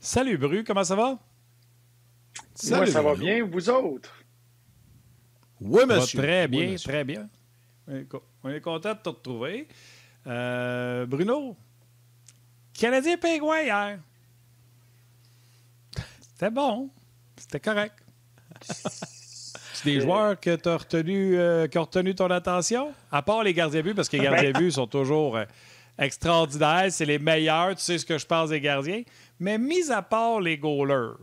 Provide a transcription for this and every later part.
Salut Bru, comment ça va? Moi, Salut, ça va Bruno. bien, vous autres? Oui, Ça va monsieur. très Oui, bien, monsieur. très bien. On est content de te retrouver. Bruno, Canadien Pingouin hier. C'était bon. C'était correct. C'est des joueurs que tu as retenu, qui ont retenu ton attention? À part les gardiens de but, parce que les gardiens Ben, de but sont toujours extraordinaires. C'est les meilleurs. Tu sais ce que je pense des gardiens. Mais mis à part les goalers.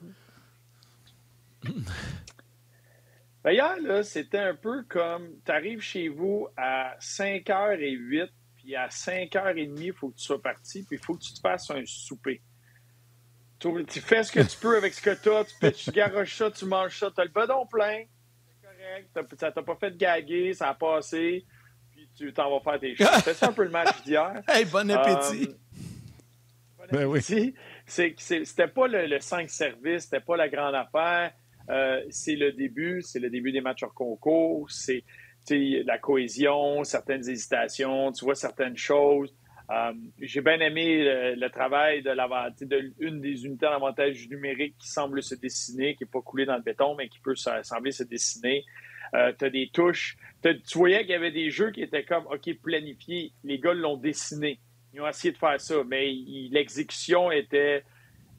hier, là, c'était un peu comme tu arrives chez vous à 5h08, puis à 5h30, il faut que tu sois parti, puis il faut que tu te fasses un souper. Tu fais ce que tu peux avec ce que tu as, tu garoches ça, tu manges ça, tu as le bedon plein, c'est correct, ça t'a pas fait gaguer, ça a passé, puis tu t'en vas faire tes choses. C'était ça un peu le match d'hier. Hey, bon appétit. Euh, Bon Ben oui. appétit. C'était pas le 5 services, c'était pas la grande affaire. C'est le début des matchs hors concours, c'est la cohésion, certaines hésitations, tu vois certaines choses. J'ai bien aimé le travail de une des unités d'avantage numérique qui semble se dessiner, qui n'est pas coulée dans le béton, mais qui peut sembler se dessiner. Tu as des touches. Tu voyais qu'il y avait des jeux qui étaient comme, OK, planifiés. Les gars l'ont dessiné. Ils ont essayé de faire ça, mais l'exécution était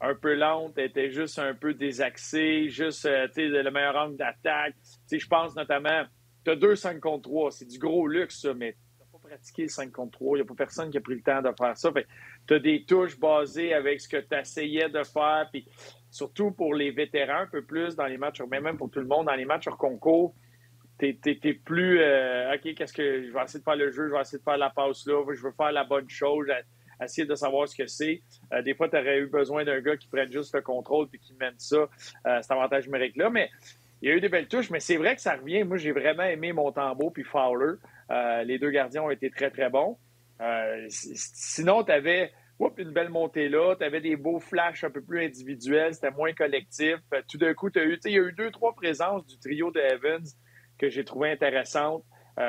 un peu lente, était juste un peu désaxée, juste le meilleur angle d'attaque. Je pense notamment, tu as 2 5 contre 3, c'est du gros luxe, ça, mais tu n'as pas pratiqué le 5 contre 3, il n'y a pas personne qui a pris le temps de faire ça. Tu as des touches basées avec ce que tu essayais de faire, puis surtout pour les vétérans un peu plus dans les matchs, mais même pour tout le monde dans les matchs hors concours, t'es plus OK, qu'est-ce que je vais essayer de faire le jeu, je vais essayer de faire la passe là, je veux faire la bonne chose, essayer de savoir ce que c'est. Des fois, tu aurais eu besoin d'un gars qui prenne juste le contrôle puis qui mène ça, cet avantage numérique-là. Mais il y a eu des belles touches, mais c'est vrai que ça revient. Moi, j'ai vraiment aimé Montembeault puis Fowler. Les deux gardiens ont été très, très bons. Sinon, tu avais une belle montée là, tu avais des beaux flashs un peu plus individuels, c'était moins collectif. Tout d'un coup, il y a eu 2, 3 présences du trio de Evans que j'ai trouvé intéressante,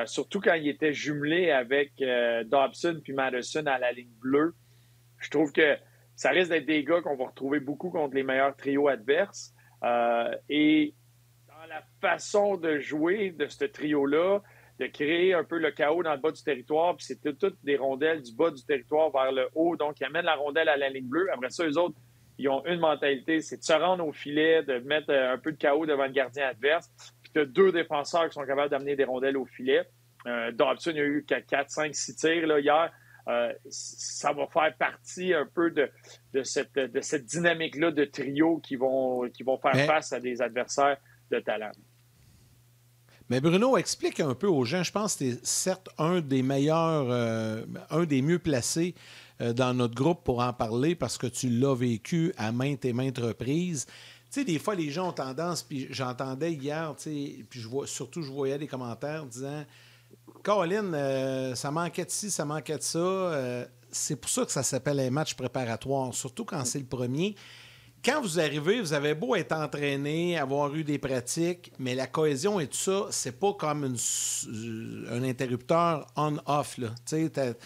surtout quand il était jumelé avec Dobson puis Madison à la ligne bleue. Je trouve que ça risque d'être des gars qu'on va retrouver beaucoup contre les meilleurs trios adverses. Et dans la façon de jouer de ce trio-là, de créer un peu le chaos dans le bas du territoire, puis c'est toutes des rondelles du bas du territoire vers le haut, donc ils amènent la rondelle à la ligne bleue. Après ça, eux autres, ils ont une mentalité, c'est de se rendre au filet, de mettre un peu de chaos devant le gardien adverse. Puis tu as 2 défenseurs qui sont capables d'amener des rondelles au filet. Dobson, il y a eu 4, 5, 6 tirs là, hier. Ça va faire partie un peu de cette dynamique-là de trio qui vont faire Mais, face à des adversaires de talent. mais Bruno, explique un peu aux gens. Je pense que tu es certes un des meilleurs, un des mieux placés dans notre groupe pour en parler parce que tu l'as vécu à maintes et maintes reprises. Tu sais, des fois, les gens ont tendance, puis j'entendais hier, tu sais, puis surtout, je voyais des commentaires disant Colin, ça manquait de ci, ça manquait de ça. C'est pour ça que ça s'appelle les matchs préparatoires, surtout quand c'est le premier. Quand vous arrivez, vous avez beau être entraîné, avoir eu des pratiques, mais la cohésion et tout ça, c'est pas comme un interrupteur on-off. Tu sais,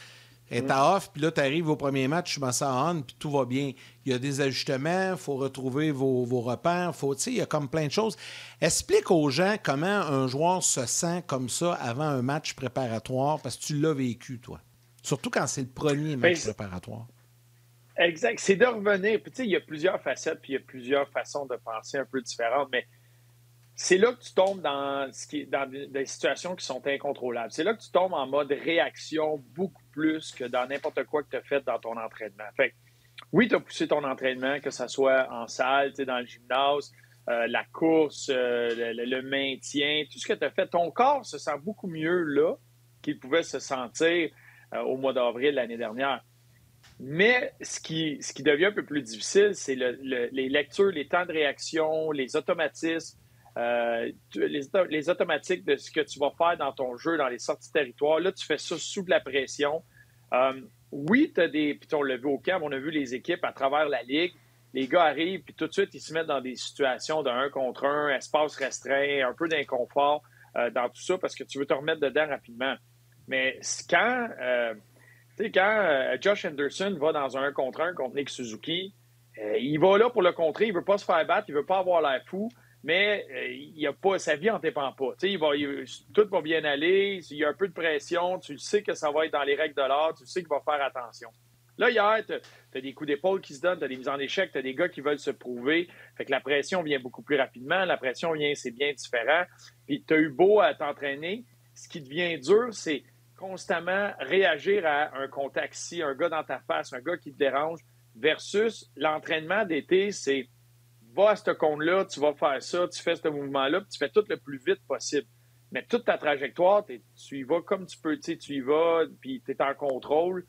est à off, puis là, tu arrives au premier match, tu mets ça en on, puis tout va bien. Il y a des ajustements, il faut retrouver vos repères, il y a comme plein de choses. Explique aux gens comment un joueur se sent comme ça avant un match préparatoire, parce que tu l'as vécu, toi. Surtout quand c'est le premier Ben, match préparatoire. exact. C'est de revenir. Puis, tu sais, il y a plusieurs facettes, puis il y a plusieurs façons de penser un peu différentes, mais c'est là que tu tombes dans des situations qui sont incontrôlables. C'est là que tu tombes en mode réaction beaucoup plus que dans n'importe quoi que tu as fait dans ton entraînement. Fait que, oui, tu as poussé ton entraînement, que ce soit en salle, dans le gymnase, la course, le maintien, tout ce que tu as fait. Ton corps se sent beaucoup mieux là qu'il pouvait se sentir au mois d'avril l'année dernière. Mais ce qui devient un peu plus difficile, c'est les lectures, les temps de réaction, les automatismes, les automatiques de ce que tu vas faire dans ton jeu, dans les sorties de territoire. Là, tu fais ça sous de la pression. Oui, tu as des. Puis on l'a vu au camp, on a vu les équipes à travers la ligue. Les gars arrivent, puis tout de suite, ils se mettent dans des situations de 1 contre 1, espace restreint, un peu d'inconfort dans tout ça parce que tu veux te remettre dedans rapidement. Mais quand Josh Anderson va dans un 1 contre 1 contre Nick Suzuki, Il va là pour le contrer, il veut pas se faire battre, il veut pas avoir l'air fou, mais il a pas, sa vie en dépend pas. Tout va bien aller, il y a un peu de pression, tu sais que ça va être dans les règles de l'art, tu sais qu'il va faire attention. Là, hier, tu as des coups d'épaule qui se donnent, tu as des mises en échec, tu as des gars qui veulent se prouver. Fait que la pression vient beaucoup plus rapidement. La pression vient, c'est bien différent. Puis tu as eu beau à t'entraîner. Ce qui devient dur, c'est constamment réagir à un contact ici, un gars dans ta face, un gars qui te dérange, versus l'entraînement d'été, c'est va à ce compte-là, tu vas faire ça, tu fais ce mouvement-là, puis tu fais tout le plus vite possible. Mais toute ta trajectoire, tu y vas comme tu peux, tu y vas, puis tu es en contrôle.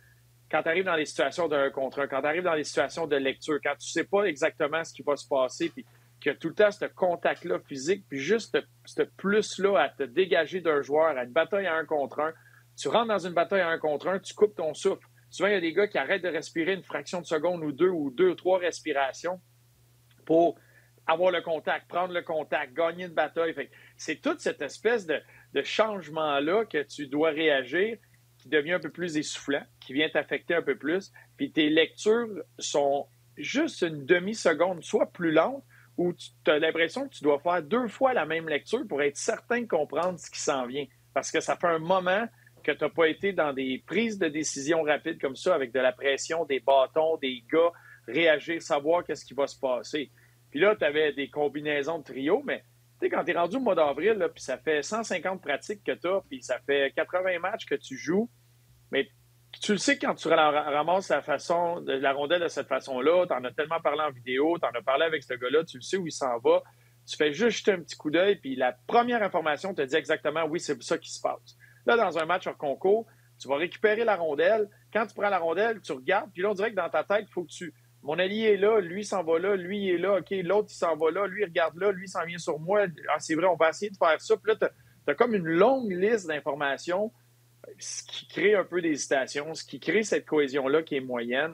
Quand tu arrives dans les situations de 1 contre 1, quand tu arrives dans les situations de lecture, quand tu ne sais pas exactement ce qui va se passer, puis qu'il y a tout le temps ce contact-là physique, puis juste ce plus-là à te dégager d'un joueur, à une bataille à 1 contre 1, tu rentres dans une bataille à 1 contre 1, tu coupes ton souffle. Souvent, il y a des gars qui arrêtent de respirer une fraction de seconde ou deux ou trois respirations pour avoir le contact, prendre le contact, gagner une bataille. Fait que c'est toute cette espèce de changement-là que tu dois réagir qui devient un peu plus essoufflant, qui vient t'affecter un peu plus. Puis tes lectures sont juste une demi-seconde, soit plus lentes, ou tu as l'impression que tu dois faire 2 fois la même lecture pour être certain de comprendre ce qui s'en vient. Parce que ça fait un moment que tu n'as pas été dans des prises de décision rapides comme ça, avec de la pression, des bâtons, des gars, réagir, savoir qu'est-ce qui va se passer. Puis là, tu avais des combinaisons de trio, mais tu sais, quand tu es rendu au mois d'avril, puis ça fait 150 pratiques que tu as, puis ça fait 80 matchs que tu joues, mais tu le sais que quand tu ramasses la rondelle de cette façon-là, tu en as tellement parlé en vidéo, tu en as parlé avec ce gars-là, tu le sais où il s'en va, tu fais juste jeter un petit coup d'œil, puis la première information te dit exactement, oui, c'est ça qui se passe. Là, dans un match hors concours, tu vas récupérer la rondelle. Quand tu prends la rondelle, tu regardes, puis là, on dirait que dans ta tête, il faut que mon allié est là, lui s'en va là, lui est là, OK, l'autre, il s'en va là, lui, regarde là, lui, s'en vient sur moi. Ah, c'est vrai, on va essayer de faire ça. Puis là, tu as comme une longue liste d'informations, ce qui crée un peu d'hésitation, ce qui crée cette cohésion-là qui est moyenne.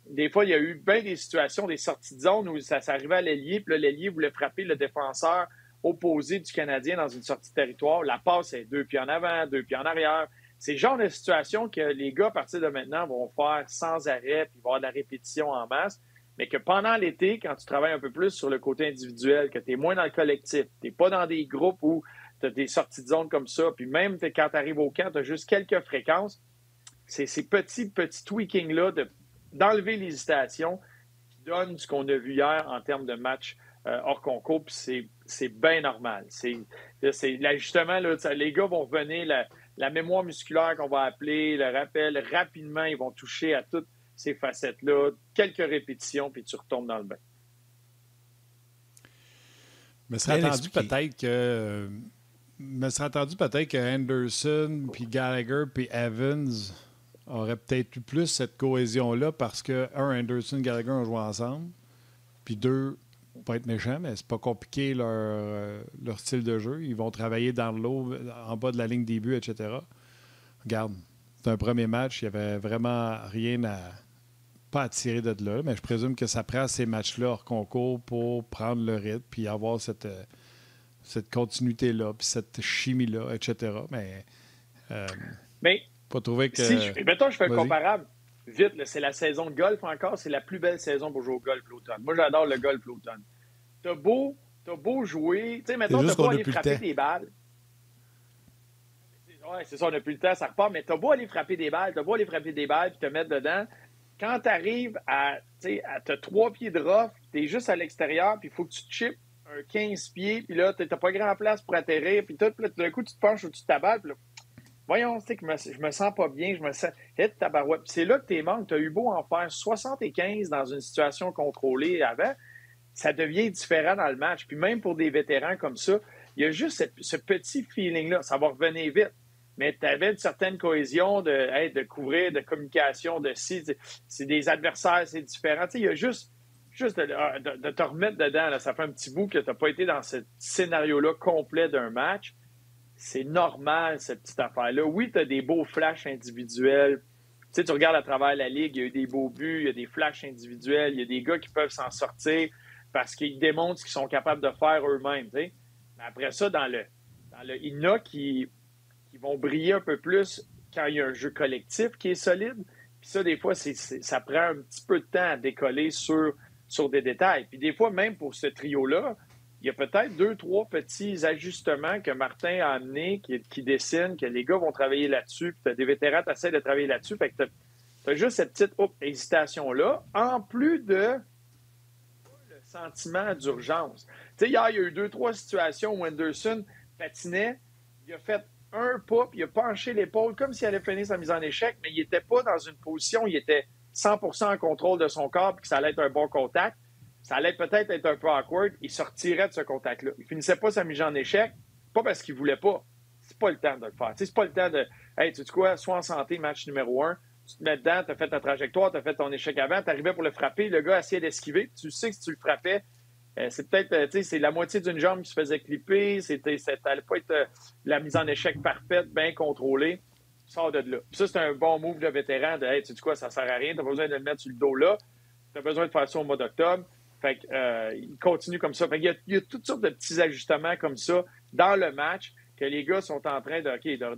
Des fois, il y a eu bien des situations, des sorties de zone où ça s'arrivait à l'ailier, puis là, l'ailier voulait frapper le défenseur opposé du Canadien dans une sortie de territoire. La passe est 2 pieds en avant, 2 pieds en arrière. C'est le genre de situation que les gars, à partir de maintenant, vont faire sans arrêt, puis il va y avoir de la répétition en masse, mais que pendant l'été, quand tu travailles un peu plus sur le côté individuel, que tu es moins dans le collectif, tu n'es pas dans des groupes où tu as des sorties de zone comme ça, puis même quand tu arrives au camp, tu as juste quelques fréquences, c'est ces petits tweakings-là d'enlever l'hésitation qui donnent ce qu'on a vu hier en termes de match hors concours, puis c'est bien normal. Justement, là, les gars vont revenir, la mémoire musculaire qu'on va appeler, le rappel, rapidement, ils vont toucher à toutes ces facettes-là, quelques répétitions, puis tu retombes dans le bain. Mais serait attendu peut-être que Anderson, puis Gallagher, puis Evans auraient peut-être eu plus cette cohésion-là parce que, Anderson et Gallagher ont joué ensemble, puis 2, pas être méchant, mais c'est pas compliqué leur style de jeu. Ils vont travailler dans l'eau, en bas de la ligne des buts, etc. Regarde, c'est un premier match, il n'y avait vraiment rien à tirer de là, mais je présume que ça prend ces matchs-là hors concours pour prendre le rythme puis avoir cette continuité-là, puis cette chimie-là, etc. Mais pas trouver que... Mettons, je fais le comparable. Vite, là, c'est la saison de golf encore, c'est la plus belle saison pour jouer au golf l'automne. Moi, j'adore le golf l'automne. T'as beau jouer, tu sais, mettons, t'as beau aller frapper des balles. Oui, c'est ça, on n'a plus le temps, ça repart, mais t'as beau aller frapper des balles, puis te mettre dedans. Quand t'arrives à t'as 3 pieds de rough, t'es juste à l'extérieur, puis il faut que tu chippes un 15 pieds, puis là, t'as pas grand place pour atterrir, puis tout d'un coup, tu te penches au-dessus de ta balle, puis là, voyons, tu sais que je me sens pas bien, je me sens... tabarouette. Puis c'est là que t'es manques. T'as eu beau en faire 75 dans une situation contrôlée avant, ça devient différent dans le match. Puis même pour des vétérans comme ça, il y a juste ce petit feeling-là. Ça va revenir vite. Mais tu avais une certaine cohésion de couvrir, de communication, c'est des adversaires, c'est différent. Tu sais, il y a juste de te remettre dedans. Là. Ça fait un petit bout que tu n'as pas été dans ce scénario-là complet d'un match. C'est normal, cette petite affaire-là. Oui, tu as des beaux flashs individuels. Tu sais, tu regardes à travers la Ligue, il y a eu des beaux buts, il y a des flashs individuels, il y a des gars qui peuvent s'en sortir parce qu'ils démontrent ce qu'ils sont capables de faire eux-mêmes. Tu sais. Mais après ça, il y en a qui vont briller un peu plus quand il y a un jeu collectif qui est solide. Puis Puis ça, des fois, ça prend un petit peu de temps à décoller sur des détails. Puis des fois, même pour ce trio-là, il y a peut-être 2-3 petits ajustements que Martin a amenés, qui dessinent, que les gars vont travailler là-dessus, puis tu as des vétérans qui essaient de travailler là-dessus. Fait que tu as juste cette petite hésitation-là, en plus de le sentiment d'urgence. Tu sais, hier, il y a eu 2-3 situations où Anderson patinait, il a fait un pas, puis il a penché l'épaule comme s'il allait finir sa mise en échec, mais il n'était pas dans une position, il était 100% en contrôle de son corps, puis que ça allait être un bon contact. Ça allait peut-être être un peu awkward. Il sortirait de ce contact-là. Il finissait pas sa mise en échec, pas parce qu'il voulait pas. C'est pas le temps de le faire. C'est pas le temps de « Hey, tu sais quoi, sois en santé, match numéro 1. Tu te mets dedans, tu as fait ta trajectoire, tu as fait ton échec avant, tu arrivais pour le frapper, le gars essayait d'esquiver. Tu sais que si tu le frappais, c'est peut-être, tu sais, c'est la moitié d'une jambe qui se faisait clipper. Ça n'allait pas être la mise en échec parfaite, bien contrôlée. Tu sors de là. Puis ça, c'est un bon move de vétéran de « Hey, tu sais quoi, ça sert à rien, tu n'as pas besoin de le mettre sur le dos là. Tu as besoin de faire ça au mois d'octobre. » Fait il continue comme ça. Fait il y a toutes sortes de petits ajustements comme ça dans le match que les gars sont en train de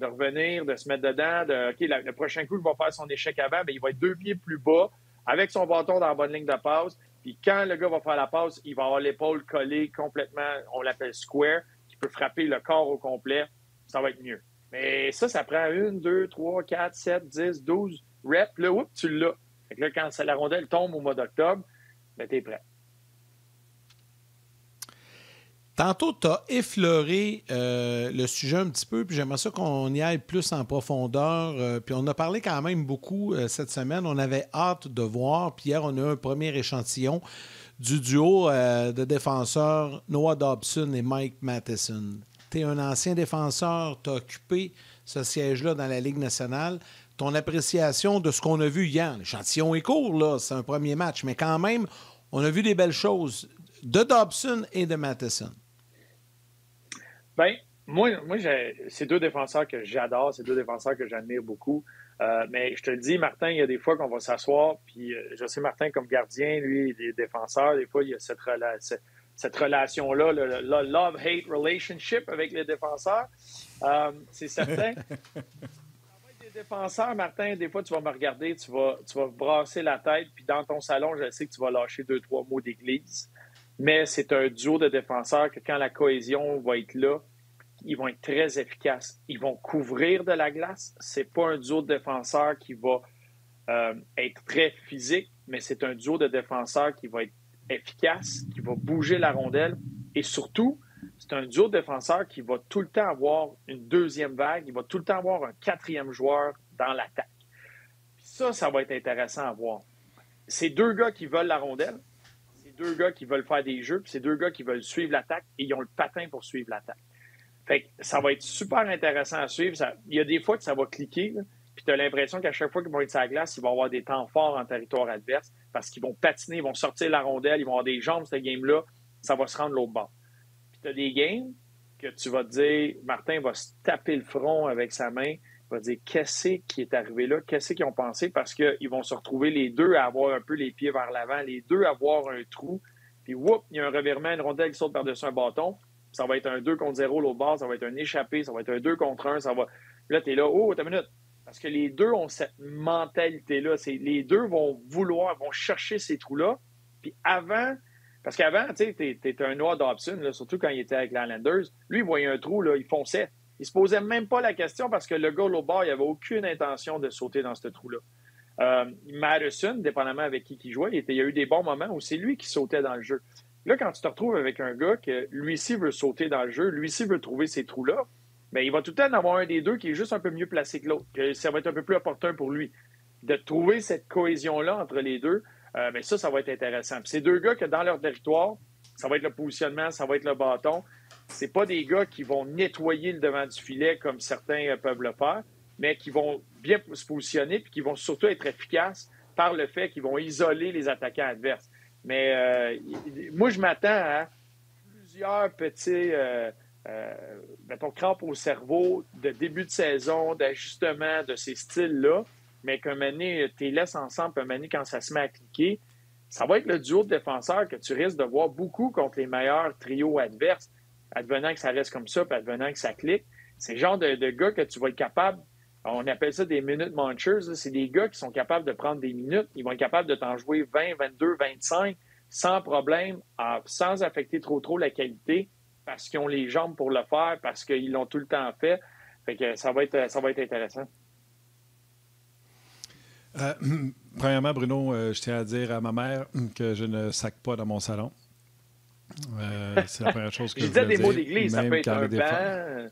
revenir, de se mettre dedans. Le prochain coup, il va faire son échec avant, mais il va être 2 pieds plus bas avec son bâton dans la bonne ligne de passe. Puis quand le gars va faire la passe, il va avoir l'épaule collée complètement, on l'appelle square, qui peut frapper le corps au complet. Ça va être mieux. Mais ça prend 1, 2, 3, 4, 7, 10, 12 reps. Là, oups, tu l'as. Fait que là, quand la rondelle tombe au mois d'octobre, ben, t'es prêt. Tantôt, tu as effleuré le sujet un petit peu, puis j'aimerais ça qu'on y aille plus en profondeur. Puis on a parlé quand même beaucoup cette semaine. On avait hâte de voir. Puis hier, on a eu un premier échantillon du duo de défenseurs Noah Dobson et Mike Matheson. Tu es un ancien défenseur, tu as occupé ce siège-là dans la Ligue nationale. Ton appréciation de ce qu'on a vu hier, l'échantillon est court, là, c'est un premier match, mais quand même, on a vu des belles choses de Dobson et de Matheson. Bien, moi c'est 2 défenseurs que j'adore, c'est 2 défenseurs que j'admire beaucoup. Mais je te le dis, Martin, il y a des fois qu'on va s'asseoir, puis je sais, Martin, comme gardien, lui, il est défenseur, des fois, il y a cette relation-là, le love-hate relationship avec les défenseurs. C'est certain. Des défenseurs, Martin, des fois, tu vas me regarder, tu vas brasser la tête, puis dans ton salon, je sais que tu vas lâcher 2-3 mots d'église. Mais c'est un duo de défenseurs que quand la cohésion va être là, ils vont être très efficaces. Ils vont couvrir de la glace. C'est pas un duo de défenseurs qui va être très physique, mais c'est un duo de défenseurs qui va être efficace, qui va bouger la rondelle. Et surtout, c'est un duo de défenseurs qui va tout le temps avoir une deuxième vague. Il va tout le temps avoir un 4e joueur dans l'attaque. Ça va être intéressant à voir. C'est 2 gars qui veulent la rondelle. 2 gars qui veulent faire des jeux, puis c'est 2 gars qui veulent suivre l'attaque et ils ont le patin pour suivre l'attaque. Fait que ça va être super intéressant à suivre. Il y a des fois que ça va cliquer, là, puis tu as l'impression qu'à chaque fois qu'ils vont être sur la glace, ils vont avoir des temps forts en territoire adverse parce qu'ils vont patiner, ils vont sortir la rondelle, ils vont avoir des jambes, cette game-là, ça va se rendre l'autre bord. Puis tu as des games que tu vas te dire, Martin va se taper le front avec sa main, il va dire qu'est-ce qui est arrivé là, qu'est-ce qu'ils ont pensé, parce qu'ils vont se retrouver les deux à avoir un peu les pieds vers l'avant, les deux à avoir un trou, puis whoop, il y a un revirement, une rondelle qui saute par-dessus un bâton, ça va être un 2 contre 0 l'autre bord, ça va être un échappé, ça va être un 2 contre 1, ça va... Là, tu es là, oh, t'as une minute, parce que les deux ont cette mentalité-là, les deux vont chercher ces trous-là, puis avant... Parce qu'avant, tu sais, t'es un Noah Dobson, là, surtout quand il était avec les Islanders. Lui, il voyait un trou, là, il fonçait. Il se posait même pas la question parce que le gars au bord, il avait aucune intention de sauter dans ce trou-là. Madison, dépendamment avec qui il jouait, il y a eu des bons moments où c'est lui qui sautait dans le jeu. Là, quand tu te retrouves avec un gars que lui-ci veut sauter dans le jeu, lui-ci veut trouver ces trous-là, bien, il va tout le temps en avoir un des deux qui est juste un peu mieux placé que l'autre, que ça va être un peu plus opportun pour lui. De trouver cette cohésion-là entre les deux, mais ça va être intéressant. Puis c'est 2 gars que dans leur territoire, ça va être le positionnement, ça va être le bâton. C'est pas des gars qui vont nettoyer le devant du filet comme certains peuvent le faire, mais qui vont bien se positionner puis qui vont surtout être efficaces par le fait qu'ils vont isoler les attaquants adverses. Mais moi, je m'attends à plusieurs petits mettons, crampes au cerveau de début de saison, d'ajustement de ces styles-là, mais qu'un moment donné, tu les laisses ensemble, puis un moment donné, quand ça se met à cliquer, ça va être le duo de défenseurs que tu risques de voir beaucoup contre les meilleurs trios adverses, advenant que ça reste comme ça, puis advenant que ça clique. C'est le genre de gars que tu vas être capable, On appelle ça des minute munchers. Là. C'est des gars qui sont capables de prendre des minutes. Ils vont être capables de t'en jouer 20, 22, 25 sans problème, sans affecter trop la qualité, parce qu'ils ont les jambes pour le faire, parce qu'ils l'ont tout le temps fait. Fait que ça va être intéressant. Premièrement, Bruno, je tiens à dire à ma mère que je ne sac pas dans mon salon. C'est la première chose que je disais voulais des mots dire, d'église, ça même peut être quand un les banc.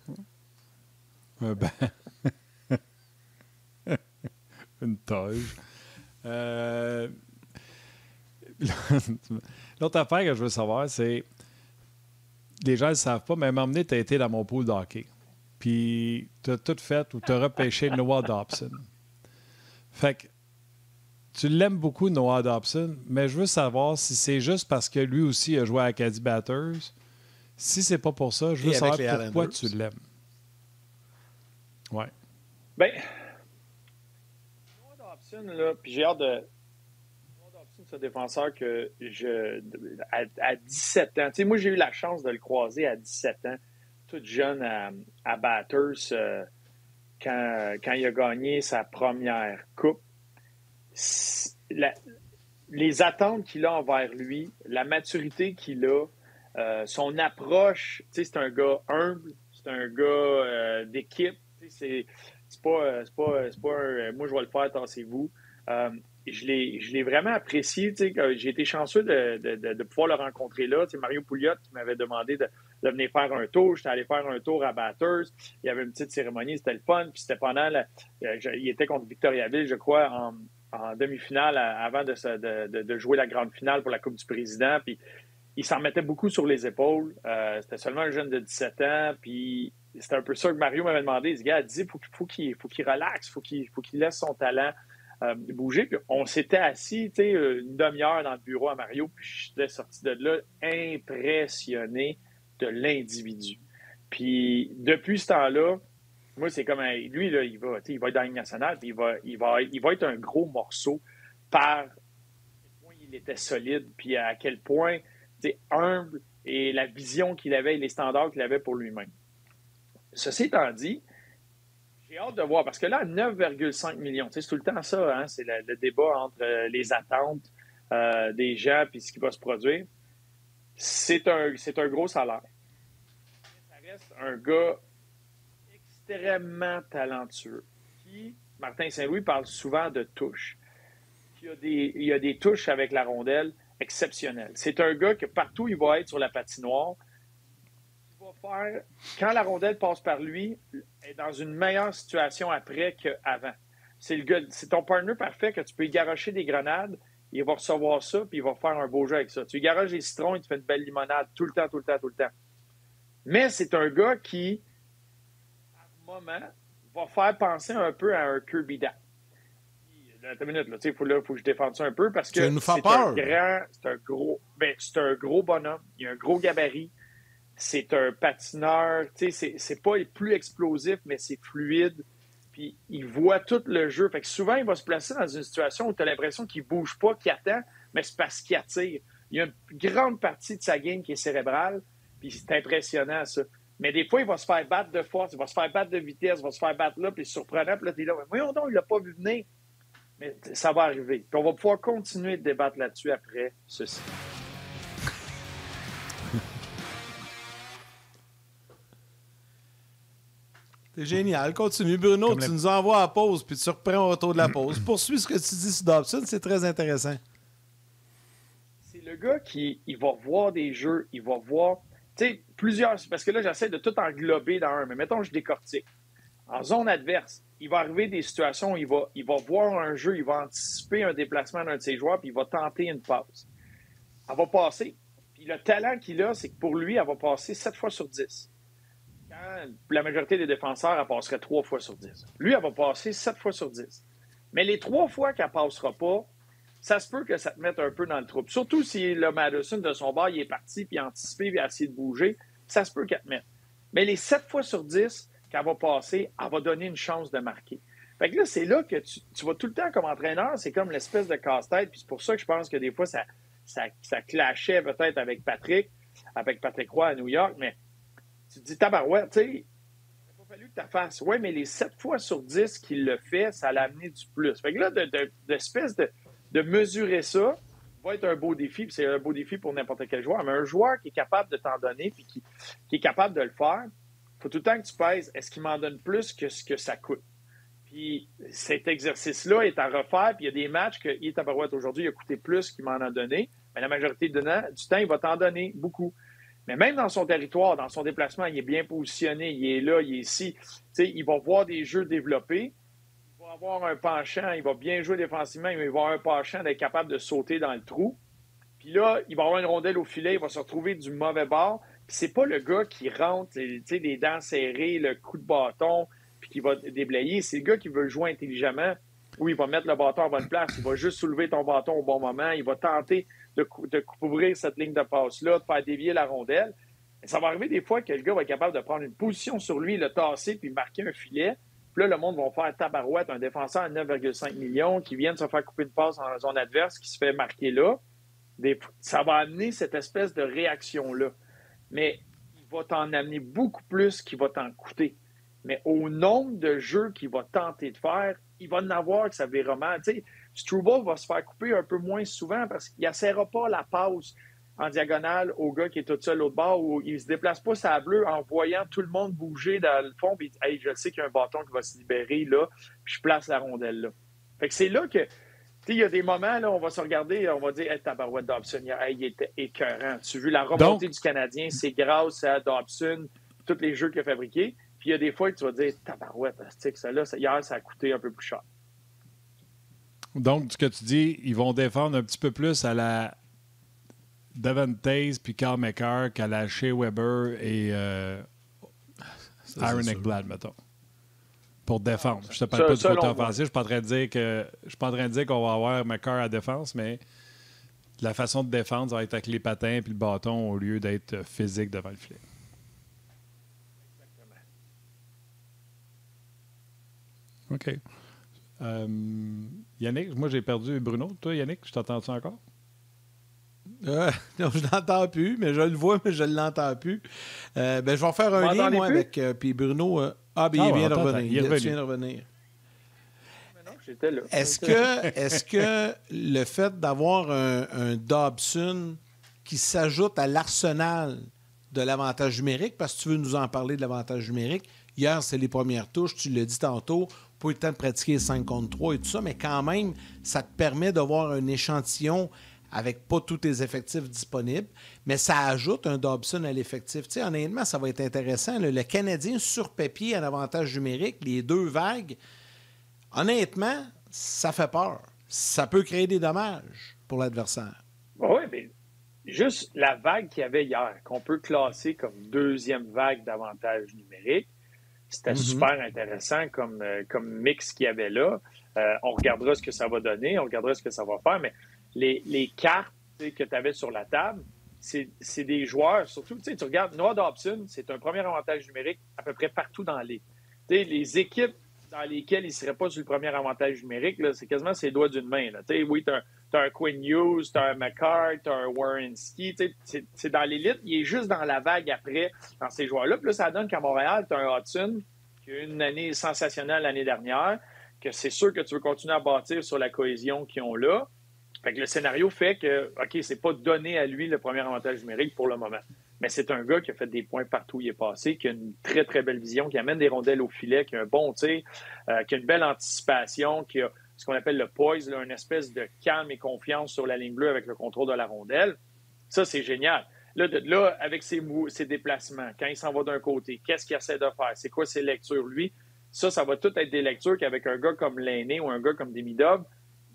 Un banc. Une toge. L'autre affaire que je veux savoir, c'est... Les gens ne le savent pas, mais à un moment donné, tu as été dans mon pool de hockey. Puis tu as tout fait ou tu as repêché Noah Dobson. Fait que tu l'aimes beaucoup, Noah Dobson, mais je veux savoir si c'est juste parce que lui aussi a joué à Acadie Batters. Si c'est pas pour ça, je veux savoir pourquoi tu l'aimes. Ouais. Bien, Noah Dobson, là, puis j'ai hâte de... Noah Dobson, c'est un défenseur que à 17 ans, tu sais, moi j'ai eu la chance de le croiser à 17 ans, tout jeune à Batters, quand il a gagné sa première coupe. Les attentes qu'il a envers lui, la maturité qu'il a, son approche, tu sais, c'est un gars humble, c'est un gars d'équipe, tu sais, c'est pas un moi je vais le faire, tassez-vous. Je l'ai vraiment apprécié, tu sais, j'ai été chanceux de pouvoir le rencontrer là. Tu sais, Mario Pouliot qui m'avait demandé de venir faire un tour. J'étais allé faire un tour à Batters. Il y avait une petite cérémonie, c'était le fun. Puis c'était pendant il était contre Victoriaville, je crois, en demi-finale avant de jouer la grande finale pour la Coupe du Président. Puis il s'en mettait beaucoup sur les épaules. C'était seulement un jeune de 17 ans. Puis c'était un peu ça que Mario m'avait demandé. Il dit, gars, faut qu'il relaxe, faut qu'il laisse son talent bouger. Puis on s'était assis, tu sais, une demi-heure dans le bureau à Mario. Puis j'étais sorti de là impressionné de l'individu. Puis depuis ce temps-là, moi, c'est comme lui, là, il va être dans la Ligue nationale, puis il va être un gros morceau par à quel point il était solide, puis à quel point humble et la vision qu'il avait et les standards qu'il avait pour lui-même. Ceci étant dit, j'ai hâte de voir, parce que là, 9,5 millions, c'est tout le temps ça, hein, c'est le débat entre les attentes des gens et ce qui va se produire. C'est un gros salaire. Ça reste un gars extrêmement talentueux. Qui, Martin Saint-Louis parle souvent de touches. Il y a des touches avec la rondelle exceptionnelles. C'est un gars que partout il va être sur la patinoire, il va faire, quand la rondelle passe par lui, est dans une meilleure situation après qu'avant. C'est ton partner parfait que tu peux y garrocher des grenades, il va recevoir ça, puis il va faire un beau jeu avec ça. Tu y garoches des citrons, il te fait une belle limonade tout le temps. Mais c'est un gars qui, à un moment, va faire penser un peu à un Kirby Dach. Attends une minute, là, il faut que je défende ça un peu parce que c'est un gros bonhomme, il a un gros gabarit, c'est un patineur, c'est pas plus explosif, mais c'est fluide, puis il voit tout le jeu. Fait que souvent, il va se placer dans une situation où tu as l'impression qu'il bouge pas, qu'il attend, mais c'est parce qu'il attire. Il y a une grande partie de sa game qui est cérébrale, puis c'est impressionnant, ça. Mais des fois, il va se faire battre de force, il va se faire battre de vitesse, il va se faire battre là, puis c'est surprenant, puis là, t'es là, voyons donc, il l'a pas vu venir. Mais ça va arriver. Puis on va pouvoir continuer de débattre là-dessus après ceci. C'est génial. Continue, Bruno. Tu nous envoies à la pause, puis tu reprends au retour de la pause. Poursuis ce que tu dis sur Dobson. C'est très intéressant. C'est le gars qui il va voir des jeux, il va voir... Tu sais, plusieurs... Parce que là, j'essaie de tout englober dans un. Mais mettons, je décortique. En zone adverse, il va arriver des situations où il va voir un jeu, il va anticiper un déplacement d'un de ses joueurs, puis il va tenter une passe. Elle va passer. Puis le talent qu'il a, c'est que pour lui, elle va passer 7 fois sur 10. Quand la majorité des défenseurs, elle passerait 3 fois sur 10. Lui, elle va passer 7 fois sur 10. Mais les 3 fois qu'elle ne passera pas, ça se peut que ça te mette un peu dans le trouble. Surtout si le Madison de son bord, il est parti, puis anticipé, puis a essayé de bouger, ça se peut qu'elle te mette. Mais les 7 fois sur 10 qu'elle va passer, elle va donner une chance de marquer. Fait que là, c'est là que tu vas tout le temps comme entraîneur, c'est comme l'espèce de casse-tête, puis c'est pour ça que je pense que des fois, ça clashait peut-être avec Patrick Roy à New York, mais tu te dis, tabarouette, tu sais, a fallu que tu fasses. Oui, mais les 7 fois sur 10 qu'il le fait, ça l'a amené du plus. Fait que là, d'espèce de mesurer ça va être un beau défi, puis c'est un beau défi pour n'importe quel joueur. Mais un joueur qui est capable de t'en donner, puis qui est capable de le faire, il faut tout le temps que tu pèses, est-ce qu'il m'en donne plus que ce que ça coûte? Puis cet exercice-là est à refaire, puis il y a des matchs que il est à Barouette aujourd'hui, il a coûté plus qu'il m'en a donné, mais la majorité du temps, il va t'en donner beaucoup. Mais même dans son territoire, dans son déplacement, il est bien positionné, il est là, il est ici. T'sais, il va voir des jeux développés, il va avoir un penchant, il va bien jouer défensivement, mais il va avoir un penchant d'être capable de sauter dans le trou. Puis là, il va avoir une rondelle au filet, il va se retrouver du mauvais bord. Puis c'est pas le gars qui rentre, les dents serrées, le coup de bâton, puis qui va déblayer. C'est le gars qui veut jouer intelligemment, où il va mettre le bâton à bonne place, il va juste soulever ton bâton au bon moment, il va tenter de couvrir cette ligne de passe-là, de faire dévier la rondelle. Et ça va arriver des fois que le gars va être capable de prendre une position sur lui, le tasser, puis marquer un filet. Puis là, le monde va faire tabarouette, un défenseur à 9,5 millions qui vient de se faire couper une passe en zone adverse, qui se fait marquer là. Ça va amener cette espèce de réaction-là. Mais il va t'en amener beaucoup plus qu'il va t'en coûter. Mais au nombre de jeux qu'il va tenter de faire, il va en avoir que ça va vraiment. Tu sais, Struble va se faire couper un peu moins souvent parce qu'il n'essaiera pas la passe en diagonale au gars qui est tout seul l'autre bord, où il ne se déplace pas sa bleue en voyant tout le monde bouger dans le fond. Puis, hey, je sais qu'il y a un bâton qui va se libérer là, puis je place la rondelle là. Fait que c'est là que. Il y a des moments, là, on va se regarder, on va dire hey, tabarouette Dobson, il était écœurant. Tu as vu la remontée du Canadien, c'est grâce à Dobson, tous les jeux qu'il a fabriqués. Puis il y a des fois que tu vas dire tabarouette, hier, ça a coûté un peu plus cher. Donc, ce que tu dis, ils vont défendre un petit peu plus à la Devon Taze puis Carl McCarr qu'à la Shea Weber et Aaron Ekblad, mettons. Pour défendre. Je ne te parle pas du côté offensif. Je ne suis pas en train de dire qu'on va avoir McCarr à défense, mais la façon de défendre, ça va être avec les patins et le bâton au lieu d'être physique devant le filet. OK. Yannick, moi j'ai perdu Bruno. Toi, Yannick, je t'entends-tu encore? Non, je ne l'entends plus, mais je le vois, mais je ne l'entends plus. Je vais faire un lien, moi, avec puis Bruno. Il vient de revenir. Il vient de revenir. J'étais là. Est-ce que le fait d'avoir un Dobson qui s'ajoute à l'arsenal de l'avantage numérique, parce que tu veux nous en parler de l'avantage numérique, hier, c'est les premières touches, tu l'as dit tantôt, pas eu le temps de pratiquer 5 contre 3 et tout ça, mais quand même, ça te permet d'avoir un échantillon avec pas tous tes effectifs disponibles, mais ça ajoute un Dobson à l'effectif. Tu sais, honnêtement, ça va être intéressant. Le Canadien sur papier en avantage numérique, les deux vagues, honnêtement, ça fait peur. Ça peut créer des dommages pour l'adversaire. Oui, mais juste la vague qu'il y avait hier, qu'on peut classer comme deuxième vague d'avantage numérique, c'était super intéressant comme mix qu'il y avait là. On regardera ce que ça va donner, on regardera ce que ça va faire, mais les cartes que tu avais sur la table, c'est des joueurs, surtout, tu regardes, Noah Dobson, c'est un premier avantage numérique à peu près partout dans la ligue. Les équipes dans lesquelles il ne serait pas sur le premier avantage numérique, là, c'est quasiment ses doigts d'une main. Là. Oui, tu as un Quinn Hughes, tu as un McCarr, tu as un Werenski. C'est dans l'élite. Il est juste dans la vague après, dans ces joueurs-là. Puis là, ça donne qu'à Montréal, tu as un Hudson qui a eu une année sensationnelle l'année dernière, que c'est sûr que tu veux continuer à bâtir sur la cohésion qu'ils ont là. Fait que le scénario fait que, OK, c'est pas donné à lui le premier avantage numérique pour le moment. Mais c'est un gars qui a fait des points partout où il est passé, qui a une très, très belle vision, qui amène des rondelles au filet, qui a un bon tir, qui a une belle anticipation, qui a ce qu'on appelle le poise, là, une espèce de calme et confiance sur la ligne bleue avec le contrôle de la rondelle. Ça, c'est génial. Là, avec ses déplacements, quand il s'en va d'un côté, qu'est-ce qu'il essaie de faire? C'est quoi ses lectures? Lui, ça va tout être des lectures qu'avec un gars comme Lainé ou un gars comme Demidov,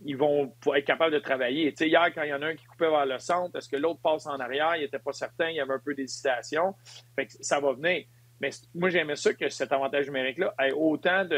ils vont être capables de travailler. Tu sais, hier, quand il y en a un qui coupait vers le centre, est-ce que l'autre passe en arrière? Il n'était pas certain, il y avait un peu d'hésitation. Fait que ça va venir. Mais moi, j'aimais ça que cet avantage numérique-là ait autant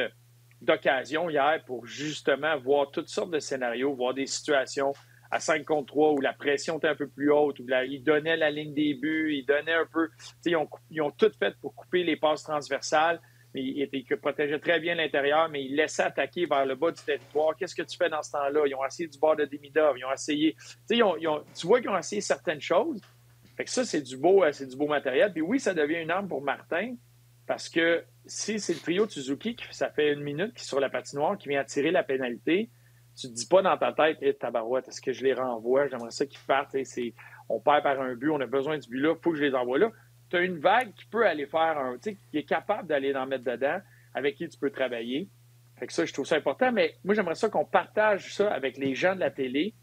d'occasions hier pour justement voir toutes sortes de scénarios, voir des situations à 5 contre 3 où la pression était un peu plus haute, où ils donnaient la ligne des buts, ils donnaient un peu... Tu sais, ils ont tout fait pour couper les passes transversales. Mais il protégeait très bien l'intérieur, mais il laissait attaquer vers le bas du territoire. Qu'est-ce que tu fais dans ce temps-là? Ils ont essayé du bord de Demidov, ils ont essayé... Tu vois qu'ils ont essayé certaines choses. Fait que ça, c'est du beau matériel. Puis oui, ça devient une arme pour Martin, parce que si c'est le trio de Suzuki, ça fait 1 minute qui est sur la patinoire, qui vient tirer la pénalité, tu te dis pas dans ta tête, tabarouette, est-ce que je les renvoie? J'aimerais ça qu'ils partent. On perd par un but, on a besoin du but-là, il faut que je les envoie là. Tu as une vague qui peut aller faire qui est capable d'aller en mettre dedans, avec qui tu peux travailler. Fait que ça, je trouve ça important, mais moi, j'aimerais ça qu'on partage ça avec les gens de la télé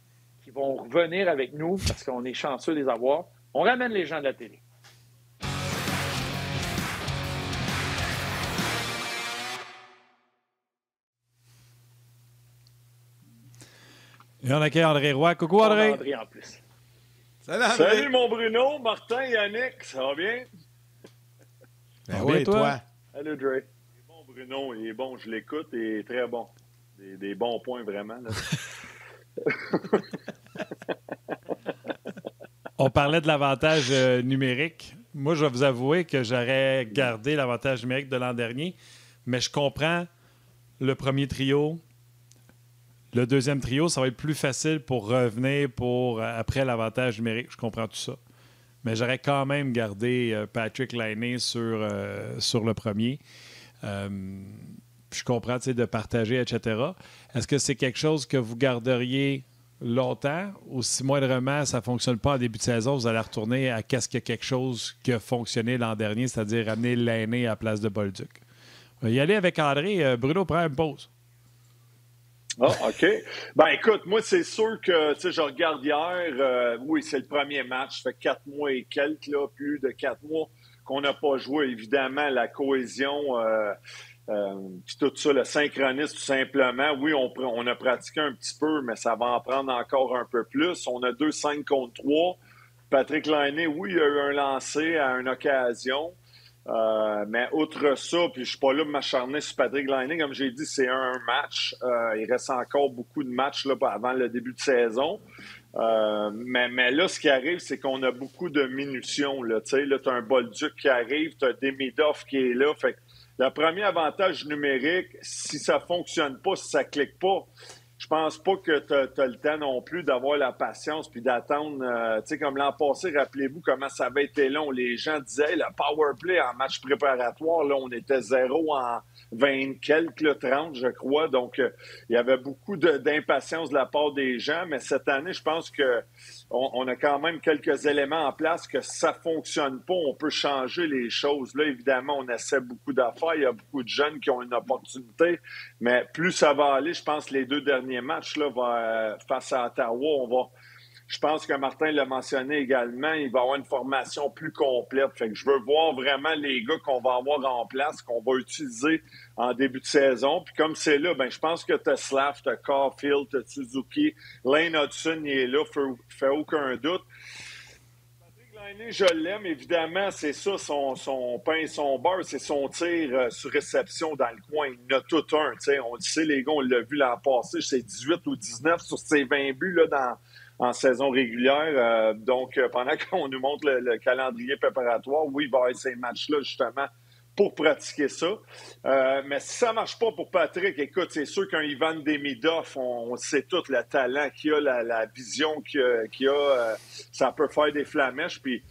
qui vont revenir avec nous parce qu'on est chanceux de les avoir. On ramène les gens de la télé. Et on accueille André Roy. Coucou, André. André en plus. Salut, mon Bruno, Martin, Yannick, ça va bien? Ben oui, toi. Salut, Dre. Il est bon, Bruno, il est bon, je l'écoute, il est très bon. Des bons points, vraiment. Là. On parlait de l'avantage numérique. Moi, je vais vous avouer que j'aurais gardé l'avantage numérique de l'an dernier, mais je comprends le premier trio. Le deuxième trio, ça va être plus facile pour revenir après l'avantage numérique. Je comprends tout ça. Mais j'aurais quand même gardé Patrick Laine sur le premier. Je comprends de partager, etc. Est-ce que c'est quelque chose que vous garderiez longtemps ou si moindrement ça ne fonctionne pas en début de saison, vous allez retourner à quelque chose qui a fonctionné l'an dernier, c'est-à-dire ramener Laine à la place de Bolduc? On va y aller avec André. Bruno prend une pause. Ah, OK. Ben écoute, moi, c'est sûr que, je regarde hier, oui, c'est le premier match, ça fait 4 mois et quelques, là, plus de 4 mois qu'on n'a pas joué. Évidemment, la cohésion, puis tout ça, le synchronisme, tout simplement. Oui, on a pratiqué un petit peu, mais ça va en prendre encore un peu plus. On a 2 5 contre 3. Patrick Laine, oui, il a eu un lancé à une occasion. Mais outre ça, puis je suis pas là pour m'acharner sur Patrick Laine, comme j'ai dit, c'est un match. Il reste encore beaucoup de matchs là, avant le début de saison. Mais là, ce qui arrive, c'est qu'on a beaucoup de munitions. Là, tu as un Bolduc qui arrive, tu as Demidov qui est là. Fait que le premier avantage numérique, si ça fonctionne pas, si ça clique pas, je pense pas que tu as le temps non plus d'avoir la patience puis d'attendre. Tu sais, comme l'an passé, rappelez-vous comment ça avait été long. Les gens disaient, le power play en match préparatoire, là, on était 0 en 20 quelques, là, 30, je crois. Donc, il y avait beaucoup d'impatience de la part des gens. Mais cette année, je pense que on a quand même quelques éléments en place que si ça fonctionne pas, on peut changer les choses. Là, évidemment, on essaie beaucoup d'affaires. Il y a beaucoup de jeunes qui ont une opportunité. Mais plus ça va aller, je pense, les 2 derniers matchs là, face à Ottawa, je pense que Martin l'a mentionné également, il va avoir une formation plus complète. Fait que je veux voir vraiment les gars qu'on va avoir en place, qu'on va utiliser en début de saison. Puis comme c'est là, je pense que tu as Slav, tu as Caulfield, tu as Suzuki, Lane Hudson, il est là, fait aucun doute. Laine, je l'aime, évidemment, c'est ça, son pain et son beurre, c'est son tir sur réception dans le coin. Il en a tout un, on le sait, les gars, on l'a vu l'an passé, c'est 18 ou 19 sur ses 20 buts là, en saison régulière. Donc, pendant qu'on nous montre le calendrier préparatoire, oui, il va y avoir ces matchs-là, justement, pour pratiquer ça. Mais si ça ne marche pas pour Patrick, écoute, c'est sûr qu'un Ivan Demidov, on sait tout le talent qu'il a, la vision qu'il a, ça peut faire des flamèches. Puis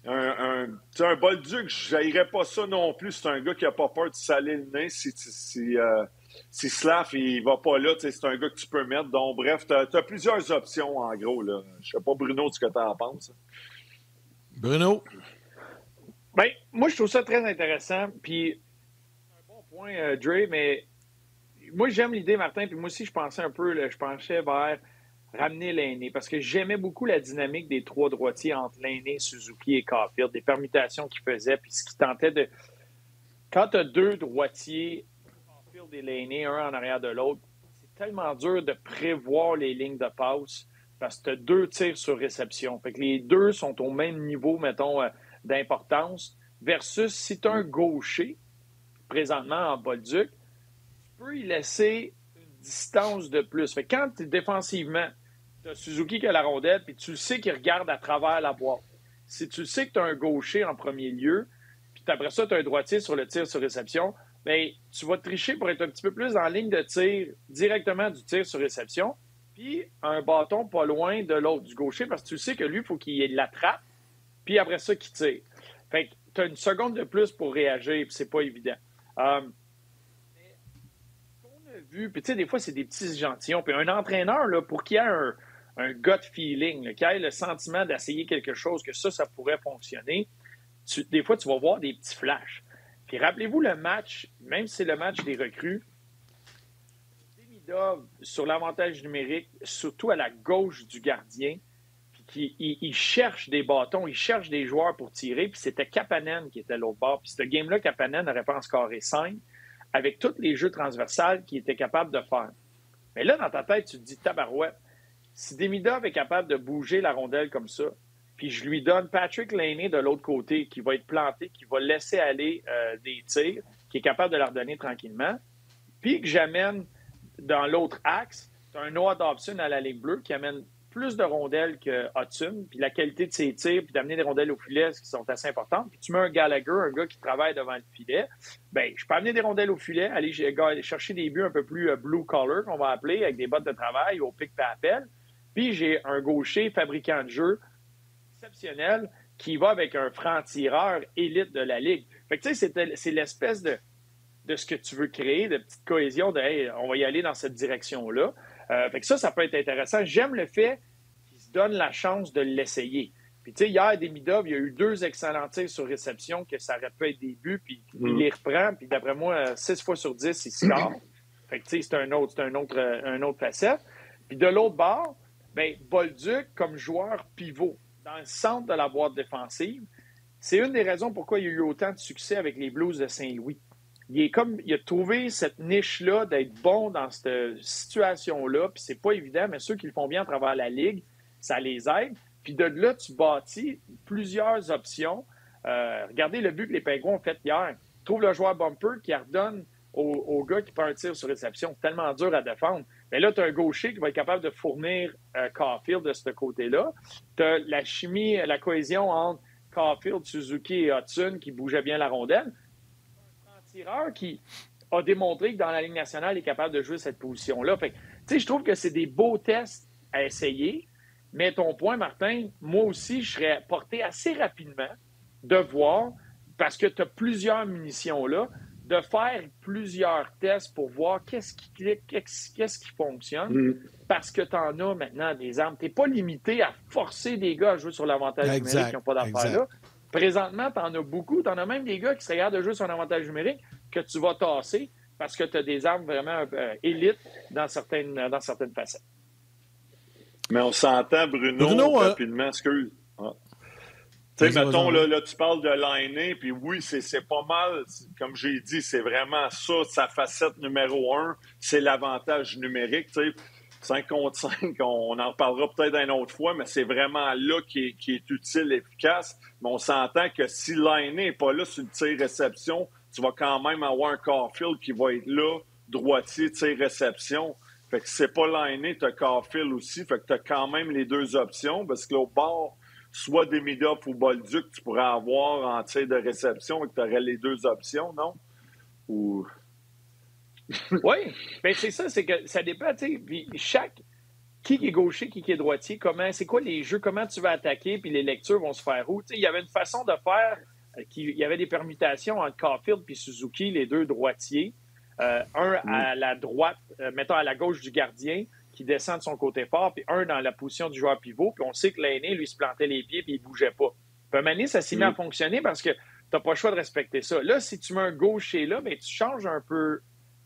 un Bolduc, je n'irais pas ça non plus. C'est un gars qui n'a pas peur de saler le nez si Slav, il va pas là, c'est un gars que tu peux mettre. Donc, bref, tu as plusieurs options, en gros. Là. Je sais pas, Bruno, ce que tu en penses. Bruno? Bien, moi, je trouve ça très intéressant. Puis, un bon point, Dre, mais moi, j'aime l'idée, Martin. Puis moi aussi, je pensais vers ramener Laine parce que j'aimais beaucoup la dynamique des 3 droitiers entre Laine, Suzuki et Caulfield, des permutations qu'ils faisaient. Puis ce qui tentait de. Quand tu as 2 droitiers, Caulfield et Laine, un en arrière de l'autre, c'est tellement dur de prévoir les lignes de passe parce que tu as 2 tirs sur réception. Fait que les 2 sont au même niveau, mettons, d'importance, versus si tu as un gaucher, présentement en Bolduc, tu peux y laisser une distance de plus. Fait que quand défensivement, tu as Suzuki qui a la rondelle, puis tu le sais qu'il regarde à travers la boîte. Si tu sais que tu as un gaucher en premier lieu, puis après ça, tu as un droitier sur le tir sur réception, bien, tu vas tricher pour être un petit peu plus en ligne de tir, directement du tir sur réception, puis un bâton pas loin de l'autre, du gaucher, parce que tu sais que lui, il faut qu'il l'attrape, puis après ça, qu'il tire. Fait que tu as une seconde de plus pour réagir, puis c'est pas évident. Mais on a vu, puis tu sais, des fois, c'est des petits échantillons. Puis un entraîneur, là, pour qu'il y ait un gut feeling, là, qu'il ait le sentiment d'essayer quelque chose, que ça pourrait fonctionner, des fois, tu vas voir des petits flashs. Puis rappelez-vous le match, même si c'est le match des recrues, Demidov, sur l'avantage numérique, surtout à la gauche du gardien, puis il cherche des bâtons, il cherche des joueurs pour tirer, puis c'était Kapanen qui était l'autre bord. Puis ce game-là, Kapanen n'aurait pas en scoré 5, avec tous les jeux transversales qu'il était capable de faire. Mais là, dans ta tête, tu te dis, tabarouette, si Demidov est capable de bouger la rondelle comme ça, puis je lui donne Patrick Laine de l'autre côté, qui va être planté, qui va laisser aller des tirs, qui est capable de leur donner tranquillement, puis que j'amène dans l'autre axe, tu as un Noah Dobson à la ligne bleue qui amène plus de rondelles que Hudson, puis la qualité de ses tirs, puis d'amener des rondelles au filet, qui sont assez importantes. Puis tu mets un Gallagher, un gars qui travaille devant le filet, bien, je peux amener des rondelles au filet, aller chercher des buts un peu plus blue-collar, qu'on va appeler, avec des bottes de travail, au pic par appel. Puis j'ai un gaucher fabricant de jeu exceptionnel qui va avec un franc-tireur élite de la Ligue. Fait que tu sais, c'est l'espèce de ce que tu veux créer, de petite cohésion, de hey, on va y aller dans cette direction-là. Fait que ça peut être intéressant. J'aime le fait qu'il se donne la chance de l'essayer. Puis, tu sais, hier, Demidov, il y a eu 2 excellents tirs sur réception, que ça aurait pu être des buts, puis il les reprend, puis d'après moi, 6 fois sur 10, il score. Fait que, tu sais, c'est un autre facette. Puis de l'autre bord, bien, Bolduc, comme joueur pivot, dans le centre de la boîte défensive, c'est une des raisons pourquoi il y a eu autant de succès avec les Blues de Saint-Louis. Il a trouvé cette niche-là d'être bon dans cette situation-là, puis c'est pas évident, mais ceux qui le font bien à travers la Ligue, ça les aide. Puis de là, tu bâtis plusieurs options. Regardez le but que les Pingouins ont fait hier. Trouve le joueur bumper qui redonne au gars qui prend un tir sur réception. Tellement dur à défendre. Mais là, tu as un gaucher qui va être capable de fournir Caulfield de ce côté-là. Tu as la chimie, la cohésion entre Caulfield, Suzuki et Hudson qui bougeait bien la rondelle. Tireur qui a démontré que dans la Ligue nationale, il est capable de jouer cette position-là. Fait que, tu sais, je trouve que c'est des beaux tests à essayer, mais ton point, Martin, moi aussi, je serais porté assez rapidement de voir, parce que tu as plusieurs munitions là, de faire plusieurs tests pour voir qu'est-ce qui clique, qu'est-ce qui fonctionne, parce que tu en as maintenant des armes. Tu n'es pas limité à forcer des gars à jouer sur l'avantage numérique qui n'ont pas d'affaires là. Présentement, tu en as beaucoup. Tu en as même des gars qui seraient capables de jouer sur un avantage numérique que tu vas tasser parce que tu as des armes vraiment élites dans certaines facettes. Mais on s'entend, Bruno rapidement, excuse. Ah. Tu sais, mettons, là, tu parles de Laine, puis oui, c'est pas mal. Comme j'ai dit, c'est vraiment ça, sa facette numéro 1, c'est l'avantage numérique, tu sais. 5 contre 5, on en reparlera peut-être une autre fois, mais c'est vraiment là qui est utile, efficace. Mais on s'entend que si Laine n'est pas là sur le tir-réception, tu vas quand même avoir un Caulfield qui va être là, droitier, tir-réception. Fait que si c'est pas Laine, tu as Caulfield aussi. Fait que tu as quand même les 2 options, parce que là, au bord, soit Demidov ou Bolduc, tu pourrais avoir en tir de réception et que tu aurais les 2 options, non? Ou... Oui, bien c'est ça, c'est que ça dépend, tu sais, puis qui est gaucher, qui est droitier, c'est quoi les jeux, comment tu vas attaquer, puis les lectures vont se faire où, tu sais, il y avait une façon de faire, il y avait des permutations entre Caulfield puis Suzuki, les 2 droitiers, un à la droite, mettons à la gauche du gardien, qui descend de son côté fort, puis un dans la position du joueur pivot, puis on sait que Laine, lui, se plantait les pieds, puis il bougeait pas. Puis à un moment donné, ça s'est mis à fonctionner parce que t'as pas le choix de respecter ça. Là, si tu mets un gaucher là, bien, tu changes un peu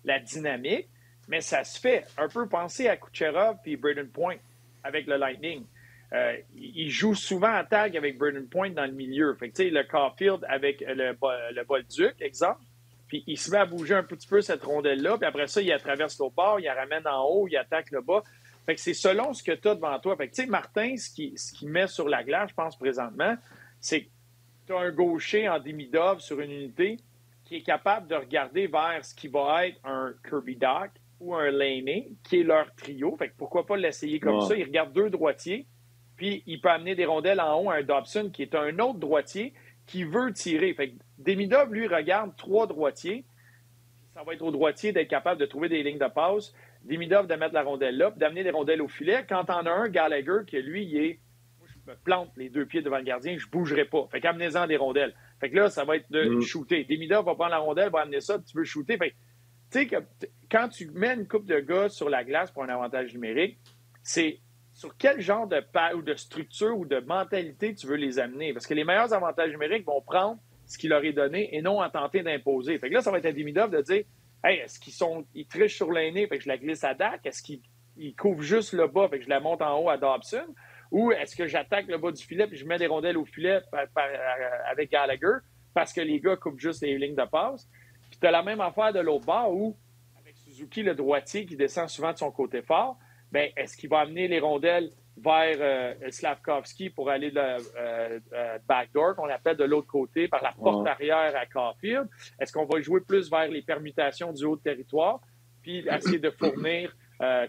la dynamique, mais ça se fait. Un peu penser à Kucherov puis Braden Point avec le Lightning. Il joue souvent en tag avec Braden Point dans le milieu. Fait que, tu sais, le Caulfield avec le Bolduc, exemple, puis il se met à bouger un petit peu cette rondelle-là, puis après ça, il la traverse l'autre bord, il la ramène en haut, il attaque le bas. Fait que c'est selon ce que tu as devant toi. Fait que, tu sais, Martin, ce qui met sur la glace, je pense, présentement, c'est que tu as un gaucher en Demidov sur une unité qui est capable de regarder vers ce qui va être un Kirby Dach ou un Laine, qui est leur trio. Fait que pourquoi pas l'essayer comme ça? Il regarde 2 droitiers, puis il peut amener des rondelles en haut à un Dobson, qui est un autre droitier, qui veut tirer. Fait que Demidov, lui, regarde 3 droitiers. Ça va être au droitier d'être capable de trouver des lignes de passe. Demidov de mettre la rondelle là, puis d'amener des rondelles au filet. Quand t'en as un, Gallagher, qui lui, moi, je me plante les 2 pieds devant le gardien, je bougerai pas. Fait qu'amenez-en des rondelles. Fait que là, ça va être de shooter. Demidov va prendre la rondelle, va amener ça, tu veux shooter. Fait tu sais, quand tu mets une couple de gars sur la glace pour un avantage numérique, c'est sur quel genre ou de structure ou de mentalité tu veux les amener. Parce que les meilleurs avantages numériques vont prendre ce qui leur est donné et non en tenter d'imposer. Fait que là, ça va être à Demidov de dire hey, est-ce qu'ils trichent sur l'aîné, fait que je la glisse à Dak? Est-ce qu'ils couvrent juste le bas, fait que je la monte en haut à Dobson? Ou est-ce que j'attaque le bas du filet puis je mets des rondelles au filet avec Gallagher parce que les gars coupent juste les lignes de passe? Puis tu as la même affaire de l'autre bord où, avec Suzuki, le droitier qui descend souvent de son côté fort, bien, est-ce qu'il va amener les rondelles vers Slavkovski pour aller de backdoor, qu'on appelle de l'autre côté, par la porte arrière à Caulfield? Est-ce qu'on va jouer plus vers les permutations du haut de territoire puis essayer de fournir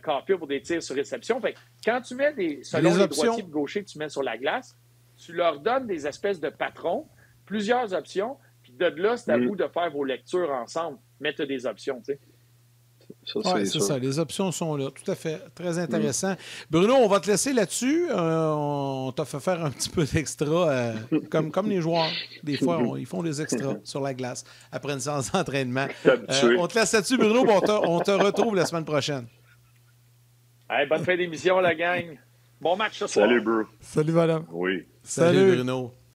Caulfield pour des tirs sur réception? Fait que quand tu mets selon les droitiers et gauchers que tu mets sur la glace, tu leur donnes des espèces de patrons, plusieurs options, puis de là, c'est à vous de faire vos lectures ensemble. Mettre des options, tu sais. Oui, c'est ça. Les options sont là. Tout à fait. Très intéressant. Bruno, on va te laisser là-dessus. On t'a fait faire un petit peu d'extra, comme les joueurs. Des fois, ils font des extras sur la glace après une séance d'entraînement. On te laisse là-dessus, Bruno. On te retrouve la semaine prochaine. Hey, bonne fin d'émission, la gang. Bon match ce soir. Salut, Bruno. Salut, madame. Oui. Salut, Bruno.